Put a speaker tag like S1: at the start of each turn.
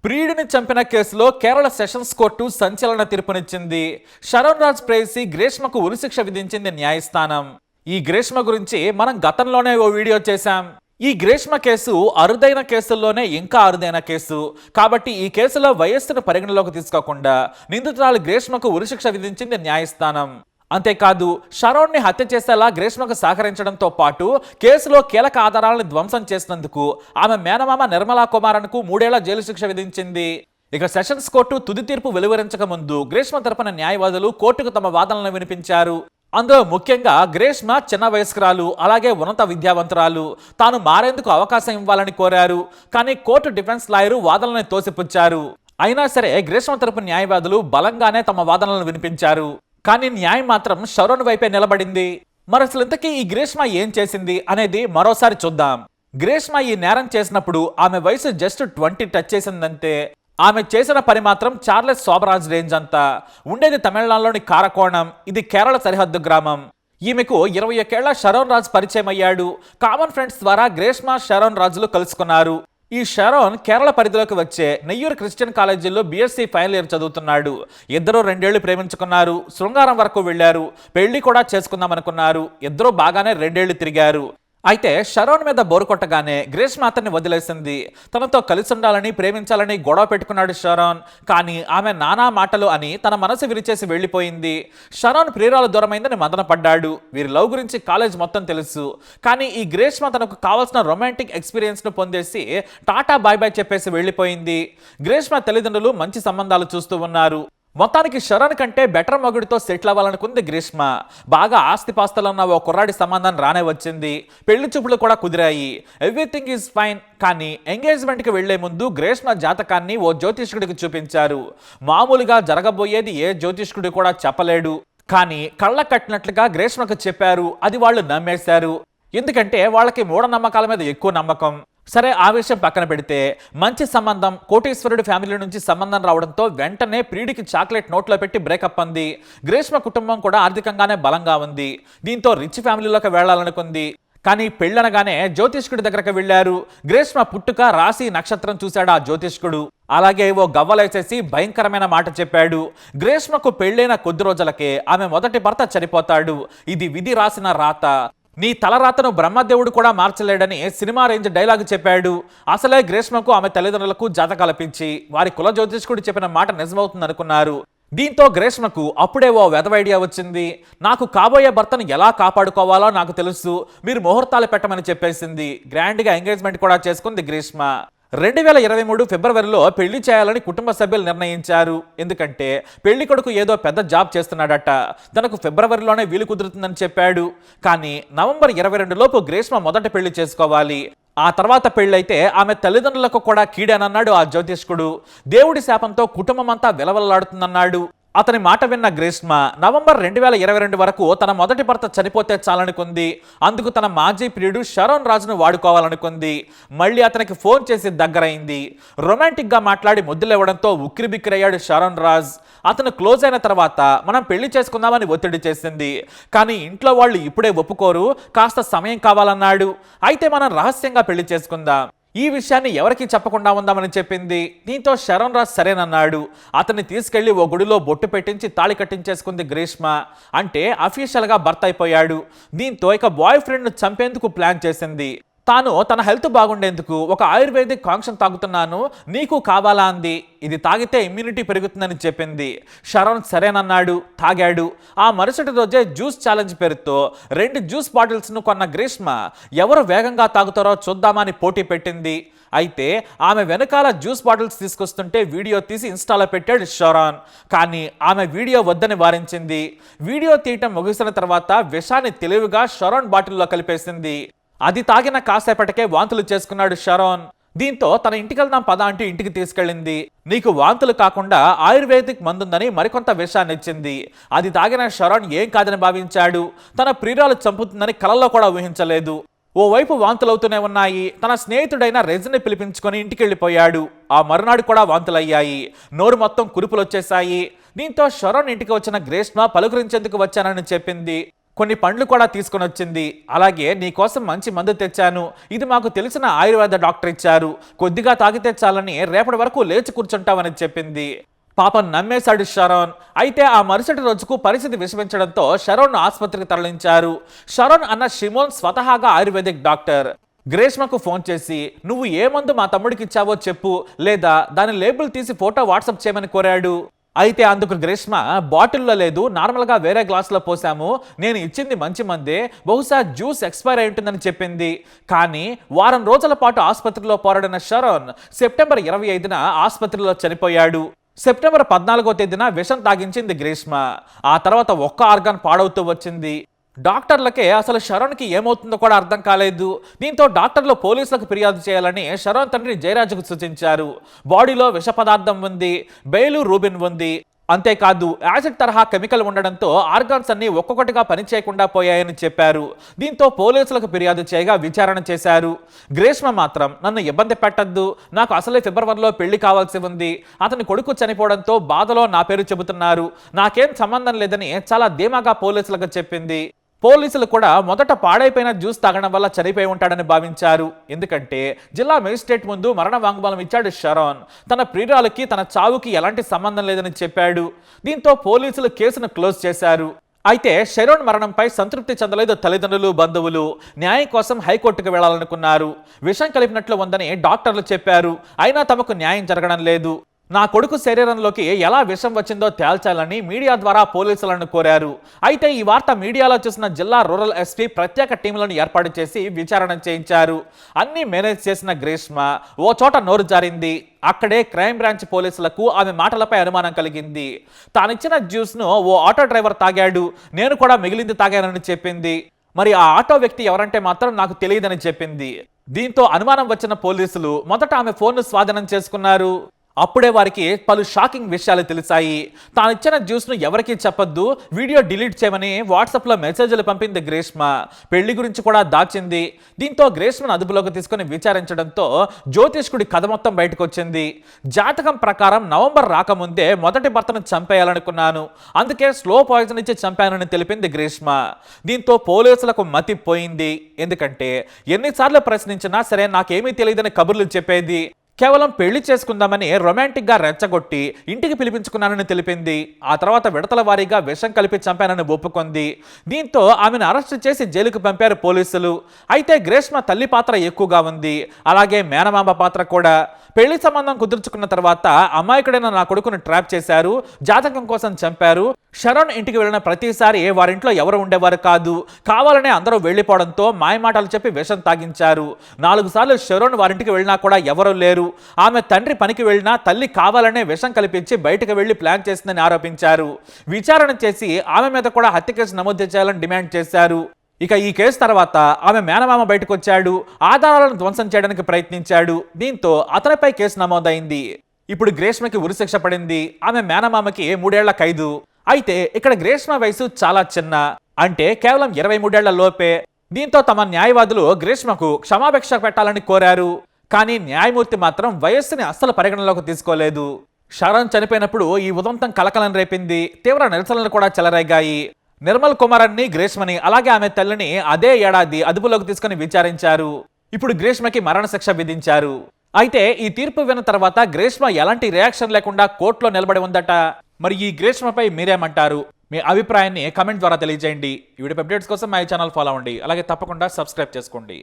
S1: ప్రియుడిని చంపిన కేసులో Kerala sessions court సంచలన తీర్పునిచ్చింది. శరణ్ రాజ్ ప్రేయసి గ్రీష్మకు ఉరిశిక్ష విధించింది న్యాయస్థానం. ఈ గ్రీష్మ గురించి మనం గతంలోనే ఓ వీడియో చేశాం. ఈ గ్రీష్మ కేసు అరుదైన కేసుల్లోనే ఇంకా అరుదైన కేసు కాబట్టి ఈ కేసులో వయస్సును పరిగణలోకి తీసుకోకుండా నిందితురాలు గ్రీష్మకు ఉరిశిక్ష విధించింది న్యాయస్థానం. అంతేకాదు షరోన్ ని హత్య చేసేలా గ్రీష్మకు సహకరించడంతో పాటు కేసులో కీలక ఆధారాలను ధ్వంసం చేసినందుకు ఆమె మేనమామ నిర్మలా కుమారన్కు 3 ఏళ్ల జైలు శిక్ష విధించింది. ఇక సెషన్స్ కోర్టు తుది తీర్పు వెలువరించక ముందు గ్రీష్మ తరపున న్యాయవాదులు కోర్టుకు తమ వాదనలను వినిపించారు. అందులో ముఖ్యంగా గ్రీష్మ చిన్న వయస్కురాలు, అలాగే ఉన్నత విద్యావంతురాలు, తాను మారేందుకు అవకాశం ఇవ్వాలని కోరారు. కానీ కోర్టు డిఫెన్స్ లాయరు వాదనలను తోసిపుచ్చారు. అయినా సరే గ్రీష్మ తరపు న్యాయవాదులు బలంగానే తమ వాదనలను వినిపించారు. కానీ న్యాయం మాత్రం షరోన్ వైపే నిలబడింది. మరి అసలు ఇంతకీ ఈ గ్రీష్మ ఏం చేసింది అనేది మరోసారి చూద్దాం. గ్రీష్మ ఈ నేరం చేసినప్పుడు ఆమె వయసు జస్ట్ 20 టచ్ చేసిందంతే. ఆమె చేసిన పని మాత్రం చార్లెస్ శోభరాజ్ రేంజ్ అంతా. ఉండేది తమిళనాడులోని కారకోణం. ఇది కేరళ సరిహద్దు గ్రామం. ఈమెకు 21 ఏళ్ల షరోన్ రాజ్ పరిచయం అయ్యాడు. కామన్ ఫ్రెండ్స్ ద్వారా గ్రీష్మ షరోన్ రాజులు కలుసుకున్నారు. ఈ షరోన్ కేరళ పరిధిలోకి వచ్చే నెయ్యూరు క్రిస్టియన్ కాలేజీలో బీఎస్సీ ఫైనల్ ఇయర్ చదువుతున్నాడు. ఇద్దరు 2 ఏళ్లు ప్రేమించుకున్నారు. శృంగారం వరకు వెళ్లారు. పెళ్లి కూడా చేసుకుందాం అనుకున్నారు. ఇద్దరు బాగానే 2 ఏళ్లు తిరిగారు. అయితే షరోన్ మీద బోరు కొట్టగానే గ్రీష్మ అతన్ని వదిలేసింది. తనతో కలిసి ఉండాలని, ప్రేమించాలని గొడవ పెట్టుకున్నాడు షరోన్. కానీ ఆమె నానా మాటలు అని తన మనసు విరిచేసి వెళ్లిపోయింది. షరోన్ ప్రియురాలు దూరమైందని మదన పడ్డాడు. వీరి లవ్ గురించి కాలేజ్ మొత్తం తెలుసు. కానీ ఈ గ్రీష్మ తనకు కావాల్సిన రొమాంటిక్ ఎక్స్పీరియన్స్ ను పొందేసి టాటా బాయ్ బాయ్ చెప్పేసి వెళ్లిపోయింది. గ్రీష్మ తల్లిదండ్రులు మంచి సంబంధాలు చూస్తూ ఉన్నారు. మొత్తానికి షరోన్ కంటే బెటర్ మొగుడితో సెటిల్ అవ్వాలనుకుంది గ్రీష్మ. బాగా ఆస్తిపాస్తులున్న ఓ కుర్రాడి సంబంధం రానే వచ్చింది. పెళ్లి చూపులు కూడా కుదిరాయి. Everything is fine. కానీ ఎంగేజ్మెంట్కి వెళ్లే ముందు గ్రీష్మ జాతకాన్ని ఓ జ్యోతిష్కుడికి చూపించారు. మామూలుగా జరగబోయేది ఏ జ్యోతిష్కుడు కూడా చెప్పలేడు. కానీ కళ్ళ కట్టినట్లుగా గ్రీష్మకు చెప్పారు. అది వాళ్ళు నమ్మేశారు. ఎందుకంటే వాళ్ళకి మూఢనమ్మకాల మీద ఎక్కువ నమ్మకం. సరే, ఆ విషయం పక్కన పెడితే మంచి సంబంధం, కోటీశ్వరుడి ఫ్యామిలీ నుంచి సంబంధం రావడంతో వెంటనే ప్రియుడికి చాక్లెట్ నోట్లో పెట్టి బ్రేకప్ అంది. గ్రీష్మ కుటుంబం కూడా ఆర్థికంగానే బలంగా ఉంది. దీంతో రిచ్ ఫ్యామిలీలోకి వెళ్లాలనుకుంది. కానీ పెళ్ళనగానే జ్యోతిష్కుడి దగ్గరకు వెళ్లారు. గ్రీష్మ పుట్టుక, రాశి, నక్షత్రం చూశాడు ఆ జ్యోతిష్కుడు. అలాగే ఓ గవ్వలేసేసి భయంకరమైన మాట చెప్పాడు. గ్రీష్మకు పెళ్లైన కొద్ది రోజులకే ఆమె మొదటి భర్త చనిపోతాడు. ఇది విధి రాసిన రాత. నీ తలరాతను బ్రహ్మదేవుడు కూడా మార్చలేడని సినిమా రేంజ్ డైలాగ్ చెప్పాడు. అసలే గ్రీష్మకు ఆమె తల్లిదండ్రులకు జాతకాలపించి వారి కుల జ్యోతిష్కుడు చెప్పిన మాట నిజమవుతుంది అనుకున్నారు. దీంతో గ్రీష్మకు అప్పుడే ఓ వెధవ ఐడియా వచ్చింది. నాకు కాబోయే భర్తను ఎలా కాపాడుకోవాలో నాకు తెలుసు, మీరు ముహూర్తాలు పెట్టమని చెప్పేసింది. గ్రాండ్గా ఎంగేజ్మెంట్ కూడా చేసుకుంది గ్రీష్మ. 2023 ఫిబ్రవరిలో పెళ్లి చేయాలని కుటుంబ సభ్యులు నిర్ణయించారు. ఎందుకంటే పెళ్లి కొడుకు ఏదో పెద్ద జాబ్ చేస్తున్నాడట. తనకు ఫిబ్రవరిలోనే వీలు కుదురుతుందని చెప్పాడు. కానీ నవంబర్ 22 లోపు గ్రీష్మ మొదట పెళ్లి చేసుకోవాలి. ఆ తర్వాత పెళ్ళైతే ఆమె తల్లిదండ్రులకు కూడా కీడేనన్నాడు ఆ జ్యోతిష్కుడు. దేవుడి శాపంతో కుటుంబం అంతా విలవల్లాడుతుందన్నాడు. అతని మాట విన్న గ్రీష్మ నవంబర్ 2022 వరకు తన మొదటి భర్త చనిపోతే చాలనుకుంది. అందుకు తన మాజీ ప్రియుడు షరోన్ రాజును వాడుకోవాలనుకుంది. మళ్ళీ అతనికి ఫోన్ చేసి దగ్గరైంది. రొమాంటిక్ గా మాట్లాడి ముద్దులివ్వడంతో ఉక్కిరిబిక్కిరయ్యాడు షరోన్ రాజ్. అతను క్లోజ్ అయిన తర్వాత మనం పెళ్లి చేసుకుందామని ఒత్తిడి చేసింది. కానీ ఇంట్లో వాళ్ళు ఇప్పుడే ఒప్పుకోరు, కాస్త సమయం కావాలన్నాడు. అయితే మనం రహస్యంగా పెళ్లి చేసుకుందాం, ఈ విషయాన్ని ఎవరికి చెప్పకుండా ఉందామని చెప్పింది. దీంతో శరణ్ రాజ్ సరేనన్నాడు. అతన్ని తీసుకెళ్లి ఓ గుడిలో బొట్టు పెట్టించి తాళి కట్టించేసుకుంది గ్రీష్మ. అంటే అఫీషియల్గా భర్త అయిపోయాడు. దీంతో ఇక బాయ్ ఫ్రెండ్ను చంపేందుకు ప్లాన్ చేసింది. తాను తన హెల్త్ బాగుండేందుకు ఒక ఆయుర్వేదిక్ కాంక్షన్ తాగుతున్నాను, నీకు కావాలా అంది. ఇది తాగితే ఇమ్యూనిటీ పెరుగుతుందని చెప్పింది. షరోన్ సరేనన్నాడు, తాగాడు. ఆ మరుసటి రోజే జ్యూస్ ఛాలెంజ్ పేరుతో 2 జ్యూస్ బాటిల్స్ను కొన్న గ్రీష్మ ఎవరు వేగంగా తాగుతారో చూద్దామని పోటీ పెట్టింది. అయితే ఆమె వెనకాల జ్యూస్ బాటిల్స్ తీసుకొస్తుంటే వీడియో తీసి ఇన్స్టాలో పెట్టాడు షరోన్. కానీ ఆమె వీడియో వద్దని వారించింది. వీడియో తీయటం ముగిసిన తర్వాత విషాన్ని తెలివిగా షరోన్ బాటిల్లో కలిపేసింది. అది తాగిన కాసేపటికే వాంతులు చేసుకున్నాడు షరోన్. దీంతో తన ఇంటికి వెళ్దాం పద అంటూ ఇంటికి తీసుకెళ్ళింది. నీకు వాంతులు కాకుండా ఆయుర్వేదిక్ మందుందని మరికొంత విషయాన్ని ఇచ్చింది. అది తాగిన షరోన్ ఏం కాదని భావించాడు. తన ప్రియురాలు చంపుతుందని కలలో కూడా ఊహించలేదు. ఓవైపు వాంతులవుతూనే ఉన్నాయి. తన స్నేహితుడైన రెజ్ని పిలిపించుకొని ఇంటికి వెళ్ళిపోయాడు. ఆ మరునాడు కూడా వాంతులయ్యాయి. నోరు మొత్తం కురుపులు వచ్చేశాయి. దీంతో షరోన్ ఇంటికి వచ్చిన గ్రీష్మ పలుకరించేందుకు వచ్చానని చెప్పింది. కొన్ని పండ్లు కూడా తీసుకొని వచ్చింది. అలాగే నీకోసం మంచి మందు తెచ్చాను, ఇది మాకు తెలిసిన ఆయుర్వేద డాక్టర్ ఇచ్చారు, కొద్దిగా తాగితే చాలని రేపటి వరకు లేచి కూర్చుంటామని చెప్పింది. పాపం నమ్మేశాడు షరోన్. అయితే ఆ మరుసటి రోజుకు పరిస్థితి విషమించడంతో షరోన్ ఆసుపత్రికి తరలించారు. షరోన్ అన్న షిమోన్ స్వతహాగా ఆయుర్వేదిక్ డాక్టర్. గ్రేష్మకు ఫోన్ చేసి నువ్వు ఏ మందు మా తమ్ముడికి ఇచ్చావో చెప్పు, లేదా దాని లేబుల్ తీసి ఫోటో వాట్సాప్ చేయమని కోరాడు. అయితే అందుకు గ్రేష్మ బాటిల్లో లేదు, నార్మల్గా వేరే గ్లాసులో పోసాము, నేను ఇచ్చింది మంచి మందే, బహుశా జ్యూస్ ఎక్స్పైర్ అయి ఉంటుందని చెప్పింది. కానీ వారం రోజుల పాటు ఆసుపత్రిలో పోరాడిన షరోన్ సెప్టెంబర్ 25న ఆసుపత్రిలో చనిపోయాడు. సెప్టెంబర్ 14వ తేదీన విషం తాగించింది గ్రేష్మ. ఆ తర్వాత ఒక్క ఆర్గాన్ పాడవుతూ వచ్చింది. డాక్టర్లకే అసలు షరోన్కి ఏమవుతుందో కూడా అర్థం కాలేదు. దీంతో డాక్టర్లు పోలీసులకు ఫిర్యాదు చేయాలని షరోన్ తండ్రి జయరాజుకు సూచించారు. బాడీలో విష పదార్థం ఉంది, బెయిలు రూబిన్ ఉంది. అంతేకాదు యాసిడ్ తరహా కెమికల్ ఉండడంతో ఆర్గాన్స్ అన్ని ఒక్కొక్కటిగా పనిచేయకుండా పోయాయని చెప్పారు. దీంతో పోలీసులకు ఫిర్యాదు చేయగా విచారణ చేశారు. గ్రేష్మ మాత్రం నన్ను ఇబ్బంది పెట్టద్దు, నాకు అసలే ఫిబ్రవరిలో పెళ్లి కావాల్సి ఉంది, అతని కొడుకు చనిపోవడంతో బాధలో నా పేరు చెబుతున్నారు, నాకేం సంబంధం లేదని చాలా ధీమాగా పోలీసులకు చెప్పింది. పోలీసులు కూడా మొదట పాడైపోయిన జ్యూస్ తాగడం వల్ల చనిపోయి ఉంటాడని భావించారు. ఎందుకంటే జిల్లా మేజిస్ట్రేట్ ముందు మరణ వాంగ్మూలం ఇచ్చాడు షరోన్. తన ప్రియురాలకి తన చావుకి ఎలాంటి సంబంధం లేదని చెప్పాడు. దీంతో పోలీసులు కేసును క్లోజ్ చేశారు. అయితే షరోన్ మరణంపై సంతృప్తి చెందలేదు తల్లిదండ్రులు, బంధువులు. న్యాయం కోసం హైకోర్టుకు వెళ్లాలనుకున్నారు. విషం కలిపినట్లు ఉందని డాక్టర్లు చెప్పారు. అయినా తమకు న్యాయం జరగడం లేదు. నా కొడుకు శరీరంలోకి ఎలా విషం వచ్చిందో తేల్చాలని మీడియా ద్వారా పోలీసులను కోరారు. అయితే ఈ వార్త మీడియాలో చూసిన జిల్లా రూరల్ ఎస్పీ ప్రత్యేక టీంలను ఏర్పాటు చేసి విచారణ చేయించారు. అన్ని మేనేజ్ చేసిన గ్రేష్మ ఓ చోట నోరు జారింది. అక్కడే క్రైమ్ బ్రాంచ్ పోలీసులకు ఆమె మాటలపై అనుమానం కలిగింది. తానిచ్చిన జ్యూస్ను ఓ ఆటో డ్రైవర్ తాగాడు, నేను కూడా మిగిలింది తాగానని చెప్పింది. మరి ఆ ఆటో వ్యక్తి ఎవరంటే మాత్రం నాకు తెలియదని చెప్పింది. దీంతో అనుమానం వచ్చిన పోలీసులు మొదట ఆమె ఫోన్ను స్వాధీనం చేసుకున్నారు. అప్పుడే వారికి పలు షాకింగ్ విషయాలు తెలిసాయి. తానిచ్చిన జ్యూస్ను ఎవరికీ చెప్పొద్దు, వీడియో డిలీట్ చేయమని వాట్సాప్లో మెసేజ్లు పంపింది గ్రేష్మ. పెళ్లి గురించి కూడా దాచింది. దీంతో గ్రేష్మను అదుపులోకి తీసుకుని విచారించడంతో జ్యోతిష్కుడి కథ మొత్తం బయటకు వచ్చింది. జాతకం ప్రకారం నవంబర్ రాకముందే మొదటి భర్తను చంపేయాలనుకున్నాను, అందుకే స్లో పాయిజన్ ఇచ్చి చంపానని తెలిపింది గ్రేష్మ. దీంతో పోలీసులకు మతి పోయింది. ఎందుకంటే ఎన్నిసార్లు ప్రశ్నించినా సరే నాకేమీ తెలియదని కబుర్లు చెప్పేది. కేవలం పెళ్లి చేసుకుందామని రొమాంటిక్ గా రెచ్చగొట్టి ఇంటికి పిలిపించుకున్నానని తెలిపింది. ఆ తర్వాత విడతల వారీగా విషం కలిపి చంపానని ఒప్పుకుంది. దీంతో ఆమెను అరెస్టు చేసి జైలుకు పంపారు పోలీసులు. అయితే గ్రేష్మ తల్లి పాత్ర ఎక్కువగా ఉంది, అలాగే మేనమామ పాత్ర కూడా. పెళ్లి సంబంధం కుదుర్చుకున్న తర్వాత అమాయకుడైన నా కొడుకును ట్రాప్ చేశారు, జాతకం కోసం చంపారు. షరోన్ ఇంటికి వెళ్ళిన ప్రతిసారి వారింట్లో ఎవరు ఉండేవారు కాదు, కావాలనే అందరూ వెళ్లిపోవడంతో మాయమాటలు చెప్పి విషం తాగించారు. 4 సార్లు షరోన్ వారింటికి వెళ్ళినా కూడా ఎవరూ లేరు. ఆమె తండ్రి పనికి వెళ్ళినా తల్లి కావాలనే విషం కల్పించి బయటకు వెళ్లి ప్లాన్ చేసిందని ఆరోపించారు. విచారణ చేసి ఆమె మీద కూడా హత్య కేసు నమోదు చేయాలని డిమాండ్ చేశారు. ఇక ఈ కేసు తర్వాత ఆమె మేనమామ బయటకు వచ్చాడు, ఆధారాలను ధ్వంసం చేయడానికి ప్రయత్నించాడు. దీంతో అతనిపై కేసు నమోదైంది. ఇప్పుడు గ్రేష్మకి ఉరిశిక్ష పడింది. ఆమె మేనమామకి 3 ఏళ్ల ఖైదు. అయితే ఇక్కడ గ్రేష్మ వయసు చాలా చిన్న, అంటే కేవలం 23 ఏళ్ల లోపే. దీంతో తమ న్యాయవాదులు గ్రేష్మకు క్షమాభిక్ష పెట్టాలని కోరారు. కానీ న్యాయమూర్తి మాత్రం వయస్సుని అస్సలు పరిగణలోకి తీసుకోలేదు. షరోన్ చనిపోయినప్పుడు ఈ ఉదంతం కలకలం రేపింది. తీవ్ర నిరసనలు కూడా చెలరేగాయి. నిర్మల్ కుమారన్ని, గ్రేష్మని, అలాగే ఆమె తల్లిని అదే ఏడాది అదుపులోకి తీసుకుని విచారించారు. ఇప్పుడు గ్రేష్మకి మరణశిక్ష విధించారు. అయితే ఈ తీర్పు విన్న తర్వాత గ్రేష్మ ఎలాంటి రియాక్షన్ లేకుండా కోర్టులో నిలబడి ఉందట. మరి ఈ గ్రేష్మపై మీరేమంటారు? మీ అభిప్రాయాన్ని కమెంట్ ద్వారా తెలియజేయండి. ఈ వీడియో అప్డేట్స్ కోసం మా ఛానల్ ఫాలో అవ్వండి, అలాగే తప్పకుండా సబ్స్క్రైబ్ చేసుకోండి.